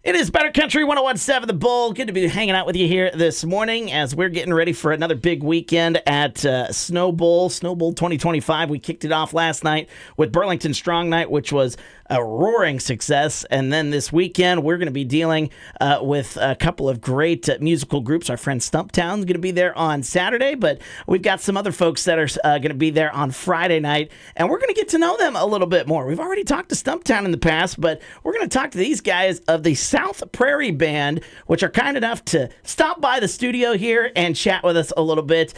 It is Better Country 101.7 The Bull. Good to be hanging out with you here this morning as we're getting ready for another big weekend at SnowBull 2025. We kicked it off last night with Burlington Strong Night, which was a roaring success. And then this weekend, we're going to be dealing with a couple of great musical groups. Our friend Stumptown's going to be there on Saturday, but we've got some other folks that are going to be there on Friday night, and we're going to get to know them a little bit more. We've already talked to Stumptown in the past, but we're going to talk to these guys of the South Prairie Band, which are kind enough to stop by the studio here and chat with us a little bit.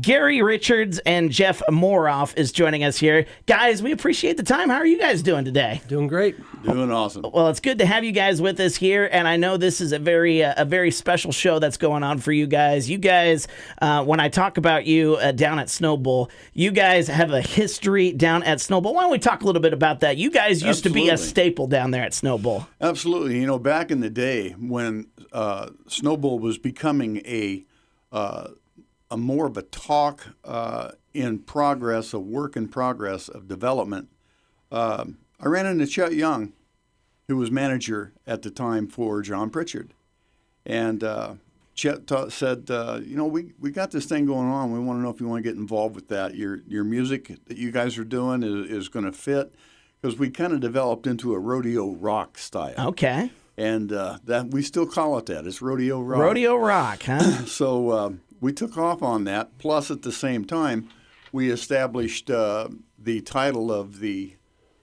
Gary Richards and Jeff Moroff is joining us here. Guys, we appreciate the time. How are you guys doing today? Doing great. Doing awesome. Well, it's good to have you guys with us here, and I know this is a very special show that's going on for you guys. You guys, when I talk about you down at SnowBull, you guys have a history down at SnowBull. Why don't we talk a little bit about that? You guys used to be a staple down there at SnowBull. Absolutely. You know, back in the day when SnowBull was becoming a more of a talk in progress, a work in progress of development, I ran into Chet Young, who was manager at the time for John Pritchard. And Chet said, we got this thing going on. We want to know if you want to get involved with that. Your music that you guys are doing is going to fit, because we kind of developed into a rodeo rock style. Okay. And that we still call it that. It's rodeo rock. Rodeo rock, huh? So we took off on that. Plus, at the same time, we established the title of the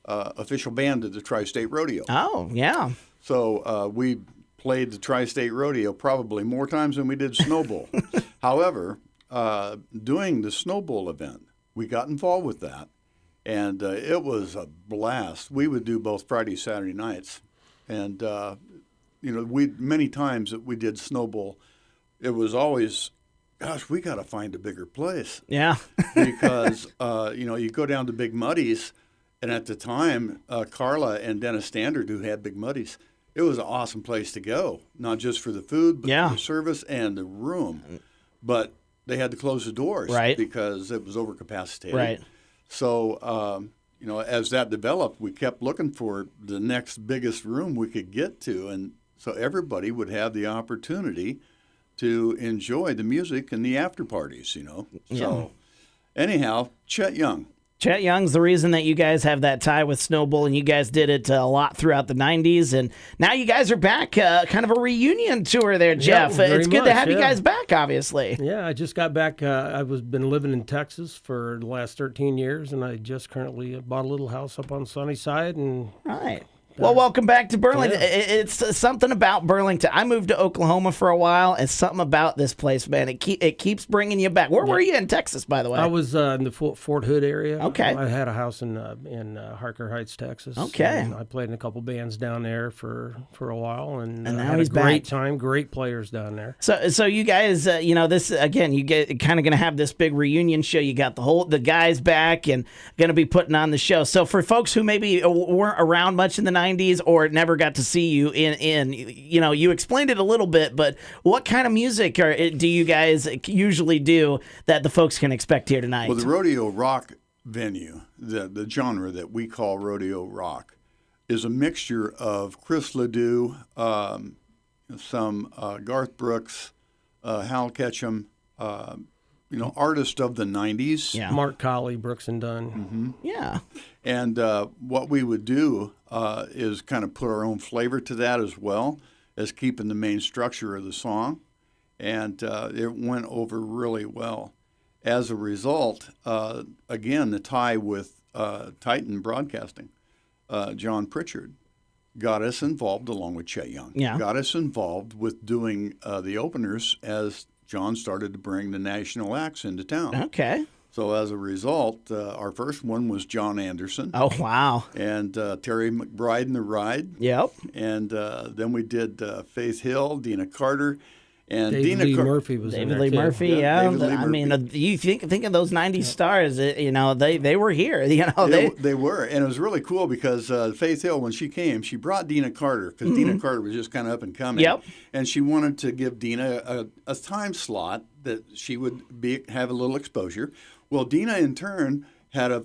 official band of the Tri-State Rodeo. Oh, yeah. So we played the Tri-State Rodeo probably more times than we did SnowBull. However, doing the SnowBull event, we got involved with that, and it was a blast. We would do both Friday, Saturday nights, and we many times that we did SnowBull, it was always, gosh, we got to find a bigger place. Yeah. Because you go down to Big Muddy's. And at the time, Carla and Dennis Standard, who had Big Muddy's, it was an awesome place to go, not just for the food, but for the service and the room. But they had to close the doors because it was overcapacitated. Right. So, as that developed, we kept looking for the next biggest room we could get to. And so everybody would have the opportunity to enjoy the music and the after parties, Yeah. So, anyhow, Chet Young. Chet Young's the reason that you guys have that tie with SnowBull, and you guys did it a lot throughout the 90s, and now you guys are back, kind of a reunion tour there, Jeff. Yeah, it's good to have you guys back, obviously. Yeah, I just got back. I've been living in Texas for the last 13 years, and I just currently bought a little house up on Sunnyside. And right. Well, welcome back to Burlington. Yeah. It's something about Burlington. I moved to Oklahoma for a while, and something about this place, man. It keeps bringing you back. Where were you in Texas, by the way? I was in the Fort Hood area. Okay. I had a house in Harker Heights, Texas. Okay. And I played in a couple bands down there for a while, and now had he's a great back. time. Great players down there. So you guys, this again, you get kind of going to have this big reunion show. You got the guys back and going to be putting on the show. So for folks who maybe weren't around much in the 90s or never got to see you you explained it a little bit, but what kind of music do you guys usually do that the folks can expect here tonight? Well, the rodeo rock venue, the genre that we call rodeo rock, is a mixture of Chris Ledoux, some Garth Brooks, Hal Ketchum, artists of the 90s. Yeah. Mark Colley, Brooks and Dunn. Mm-hmm. Yeah. And what we would do is kind of put our own flavor to that as well as keeping the main structure of the song. And it went over really well. As a result, again, the tie with Titan Broadcasting, John Pritchard, got us involved along with Chet Young. Yeah. Got us involved with doing the openers as John started to bring the national acts into town. Okay. So as a result, our first one was John Anderson. Oh, wow. And Terry McBride and the Ride. Yep. And then we did Faith Hill, Dina Carter. And David Lee Murphy was in there, David Lee Murphy, yeah. David Lee I mean, Murphy. you think of those 90s stars, they were here. They were. And it was really cool because Faith Hill, when she came, she brought Dina Carter because Dina Carter was just kind of up and coming. Yep. And she wanted to give Dina a time slot that she would have a little exposure. Well, Dina, in turn, had a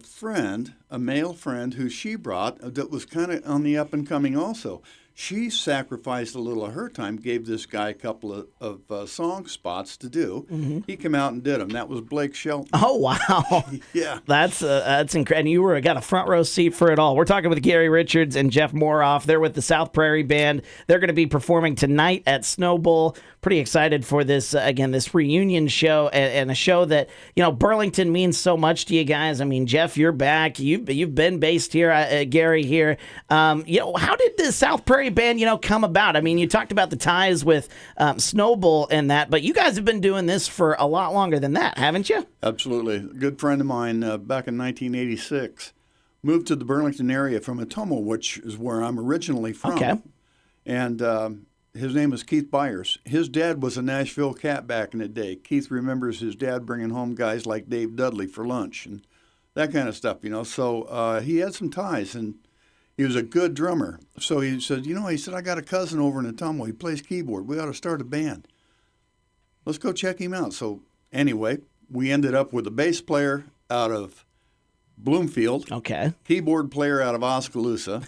male friend who she brought that was kind of on the up and coming also. she sacrificed a little of her time, gave this guy a couple of song spots to do. Mm-hmm. He came out and did them. That was Blake Shelton. Oh, wow. Yeah. That's incredible. And you got a front row seat for it all. We're talking with Gary Richards and Jeff Moroff. They're with the South Prairie Band. They're going to be performing tonight at SnowBull. Pretty excited for this, again, this reunion show and a show that, Burlington means so much to you guys. I mean, Jeff, you're back. You've been based here, Gary here. How did the South Prairie Band, come about? I mean, you talked about the ties with SnowBull and that, but you guys have been doing this for a lot longer than that, haven't you? Absolutely. A good friend of mine back in 1986 moved to the Burlington area from Atomo, which is where I'm originally from. Okay. And his name is Keith Byers. His dad was a Nashville cat back in the day. Keith remembers his dad bringing home guys like Dave Dudley for lunch and that kind of stuff, So he had some ties, and he was a good drummer. So he said, I got a cousin over in Atomo. He plays keyboard. We ought to start a band. Let's go check him out. So anyway, we ended up with a bass player out of Bloomfield, Okay. keyboard player out of Oskaloosa,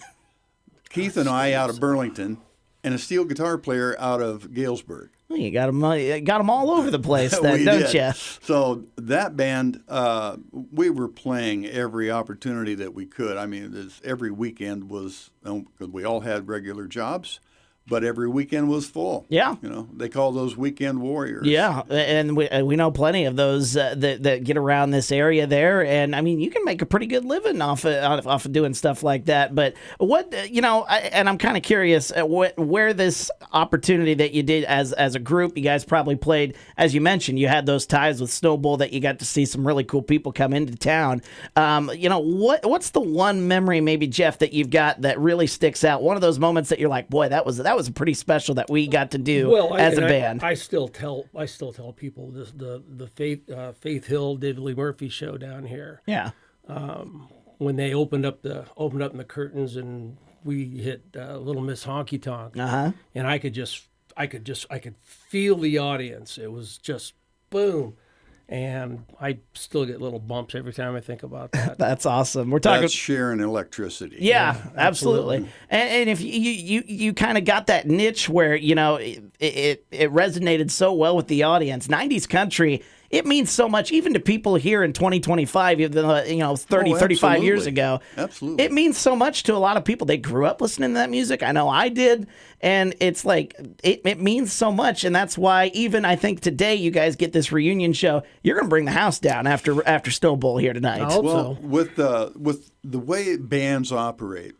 Keith and I out of Burlington, and a steel guitar player out of Galesburg. Well, you got them all over the place then, We don't did. you? So that band, we were playing every opportunity that we could. I mean, every weekend was, because we all had regular jobs, but every weekend was full. Yeah. They call those weekend warriors. Yeah, and we know plenty of those that get around this area there, and I mean, you can make a pretty good living off of doing stuff like that. But what and I'm kind of curious where this opportunity that you did as a group, you guys probably played, as you mentioned, you had those ties with SnowBull that you got to see some really cool people come into town. What's the one memory, maybe Jeff, that you've got that really sticks out? One of those moments that you're like, boy, that was pretty special that we got to do as a band. I still tell people this the Faith Hill David Lee Murphy show down here. Yeah. When they opened up the curtains and we hit Little Miss Honky Tonk. And I could feel the audience. It was just boom. And I still get little bumps every time I think about that. That's awesome. We're talking That's sharing electricity. Yeah, absolutely. And if you kind of got that niche where it resonated so well with the audience. 90s country, it means so much even to people here in 2025, 35 years ago. Absolutely. It means so much to a lot of people. They grew up listening to that music. I know I did. And it's like, it means so much. And that's why even I think today you guys get this reunion show. You're going to bring the house down after SnowBull here tonight. I hope Well, so. with the way bands operate,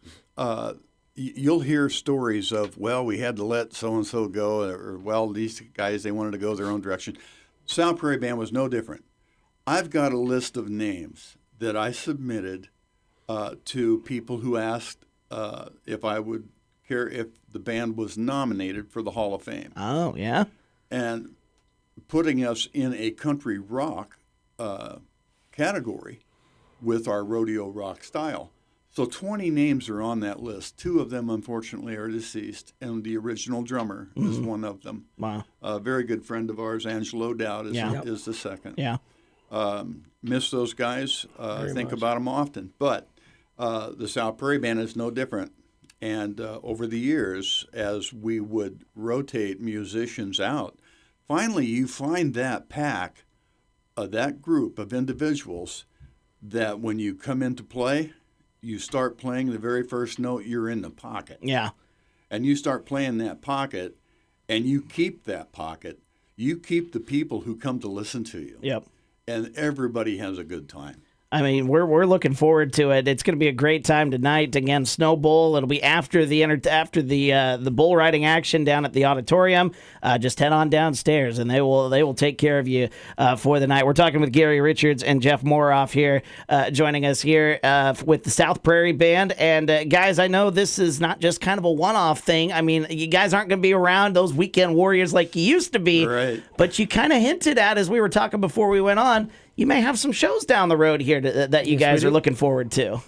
you'll hear stories of, well, we had to let so-and-so go, or, well, these guys, they wanted to go their own direction. South Prairie Band was no different. I've got a list of names that I submitted to people who asked if I would care if the band was nominated for the Hall of Fame. Oh, yeah? And putting us in a country rock category with our rodeo rock style. So 20 names are on that list. 2 of them, unfortunately, are deceased, and the original drummer is one of them. Wow. A very good friend of ours, Angelo Dowd, is the second. Yeah. Miss those guys. Think much. about them often. But the South Prairie Band is no different. And over the years, as we would rotate musicians out, finally you find that pack, that group of individuals that when you come into play, you start playing the very first note, you're in the pocket. Yeah. And you start playing that pocket, and you keep that pocket. You keep the people who come to listen to you. Yep. And everybody has a good time. I mean, we're looking forward to it. It's going to be a great time tonight. Again, SnowBull. It'll be after the bull riding action down at the auditorium. Just head on downstairs, and they will take care of you for the night. We're talking with Gary Richards and Jeff Moroff here, joining us here with the South Prairie Band. And guys, I know this is not just kind of a one-off thing. I mean, you guys aren't going to be around those weekend warriors like you used to be. Right. But you kind of hinted at, as we were talking before we went on, you may have some shows down the road here that you guys are looking forward to.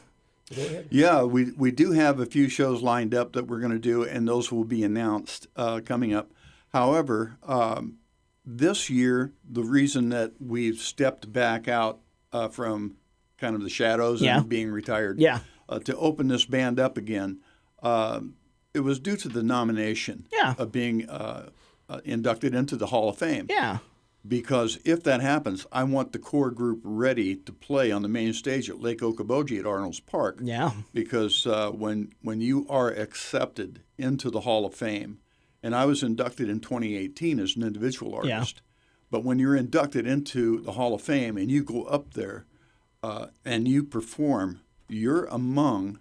Yeah, we do have a few shows lined up that we're going to do, and those will be announced coming up. However, this year, the reason that we've stepped back out from kind of the shadows and being retired to open this band up again, was due to the nomination of being inducted into the Hall of Fame. Yeah. Because if that happens, I want the core group ready to play on the main stage at Lake Okoboji at Arnold's Park. Yeah. Because when you are accepted into the Hall of Fame, and I was inducted in 2018 as an individual artist, but when you're inducted into the Hall of Fame and you go up there and you perform, you're among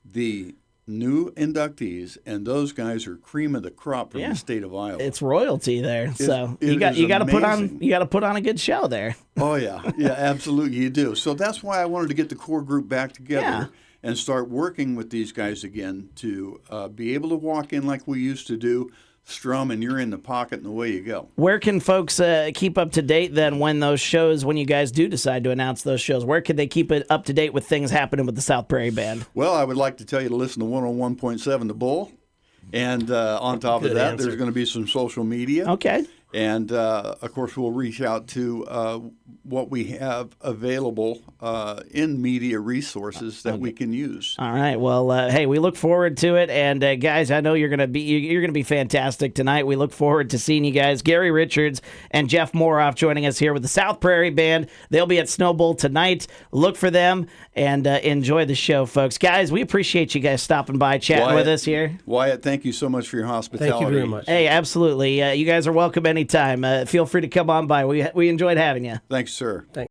the new inductees, and those guys are cream of the crop from the state of Iowa. It's royalty there, so you got to put on a good show there. Oh yeah, absolutely, you do. So that's why I wanted to get the core group back together and start working with these guys again to be able to walk in like we used to do. Strum, and you're in the pocket, and away you go. Where can folks keep up to date then when you guys do decide to announce those shows? Where could they keep it up to date with things happening with the South Prairie Band? Well, I would like to tell you to listen to 101.7 The Bull. And on top of that, there's going to be some social media. Okay. And, of course, we'll reach out to what we have available in media resources that we can use. All right. Well, hey, we look forward to it. And, guys, I know you're going to be fantastic tonight. We look forward to seeing you guys. Gary Richards and Jeff Moroff joining us here with the South Prairie Band. They'll be at SnowBull tonight. Look for them and enjoy the show, folks. Guys, we appreciate you guys stopping by, chatting with us here. Wwyett, thank you so much for your hospitality. Thank you very much. Hey, absolutely. You guys are welcome anytime. Feel free to come on by. We enjoyed having you. Thanks, sir. Thanks.